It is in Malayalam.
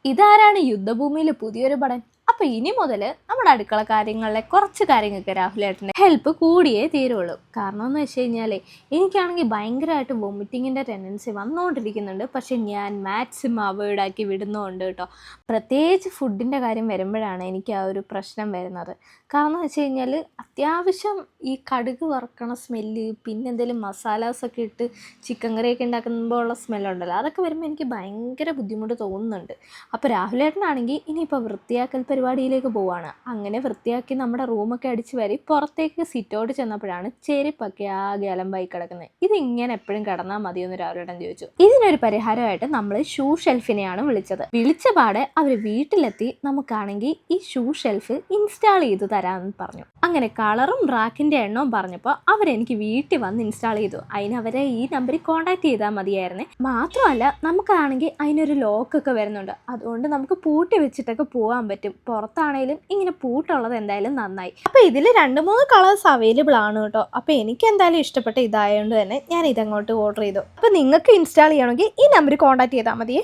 ഇതാരാണ് യുദ്ധഭൂമിയിലെ പുതിയൊരു പടൻ? അപ്പൊ ഇനി മുതൽ നമ്മുടെ അടുക്കള കാര്യങ്ങളിലെ കുറച്ച് കാര്യങ്ങൾക്ക് രാഹുലേട്ടൻ്റെ ഹെൽപ്പ് കൂടിയേ തീരുള്ളൂ. കാരണം എന്ന് വെച്ച് കഴിഞ്ഞാൽ എനിക്കാണെങ്കിൽ ഭയങ്കരമായിട്ട് വൊമിറ്റിങ്ങിൻ്റെ ടെൻഡൻസി വന്നുകൊണ്ടിരിക്കുന്നുണ്ട്. പക്ഷെ ഞാൻ മാക്സിമം അവോയ്ഡ് ആക്കി വിടുന്നുണ്ട് കേട്ടോ. പ്രത്യേകിച്ച് ഫുഡിൻ്റെ കാര്യം വരുമ്പോഴാണ് എനിക്ക് ആ ഒരു പ്രശ്നം വരുന്നത്. കാരണം എന്ന് വെച്ച് കഴിഞ്ഞാൽ അത്യാവശ്യം ഈ കടുക് വറക്കണ സ്മെല്ല്, പിന്നെ എന്തെങ്കിലും മസാലാസൊക്കെ ഇട്ട് ചിക്കൻ കറിയൊക്കെ ഉണ്ടാക്കുമ്പോൾ ഉള്ള സ്മെല്ലുണ്ടല്ലോ, അതൊക്കെ വരുമ്പോൾ എനിക്ക് ഭയങ്കര ബുദ്ധിമുട്ട് തോന്നുന്നുണ്ട്. അപ്പോൾ രാഹുലേട്ടനാണെങ്കിൽ ഇനിയിപ്പോൾ വൃത്തിയാക്കൽ പരിപാടിയിലേക്ക് പോവുകയാണ്. അങ്ങനെ വൃത്തിയാക്കി നമ്മുടെ റൂമൊക്കെ അടിച്ച് വാരി പുറത്തേക്ക് സിറ്റൗട്ട് ചെന്നപ്പോഴാണ് ചെരുപ്പൊക്കെ ആകെ അലമ്പായി കിടക്കുന്നത്. ഇതിങ്ങനെ എപ്പോഴും കിടന്നാൽ മതിയെന്ന് രാഹുലേട്ടൻ ചോദിച്ചു. ഇതിനൊരു പരിഹാരമായിട്ട് നമ്മൾ ഷൂ ഷെൽഫിനെയാണ് വിളിച്ച പാടെ അവർ വീട്ടിലെത്തി നമുക്കാണെങ്കിൽ ഈ ഷൂ ഷെൽഫ് ഇൻസ്റ്റാൾ ചെയ്ത് തരാമെന്ന് പറഞ്ഞു. അങ്ങനെ കളറും റാക്കിൻ്റെ എണ്ണവും പറഞ്ഞപ്പോൾ അവരെനിക്ക് വീട്ടിൽ വന്ന് ഇൻസ്റ്റാൾ ചെയ്തു. അതിനവരെ ഈ നമ്പറിൽ കോൺടാക്ട് ചെയ്താൽ മതിയായിരുന്നേ. മാത്രമല്ല നമുക്കാണെങ്കിൽ അതിനൊരു ലോക്കൊക്കെ വരുന്നുണ്ട്. അതുകൊണ്ട് നമുക്ക് പൂട്ടി വെച്ചിട്ടൊക്കെ പോകാൻ പറ്റും. പുറത്താണേലും ഇങ്ങനെ പൂട്ടുള്ളത് എന്തായാലും നന്നായി. അപ്പോൾ ഇതിൽ 2-3 കളേഴ്സ് അവൈലബിൾ ആണ് കേട്ടോ. അപ്പോൾ എനിക്ക് എന്തായാലും ഇഷ്ടപ്പെട്ട ഇതായതുകൊണ്ട് തന്നെ ഞാൻ ഇതങ്ങോട്ട് ഓർഡർ ചെയ്തു. അപ്പോൾ നിങ്ങൾക്ക് ഇൻസ്റ്റാൾ ചെയ്യണമെങ്കിൽ ഈ നമ്പറിൽ കോൺടാക്ട് ചെയ്താൽ മതിയേ.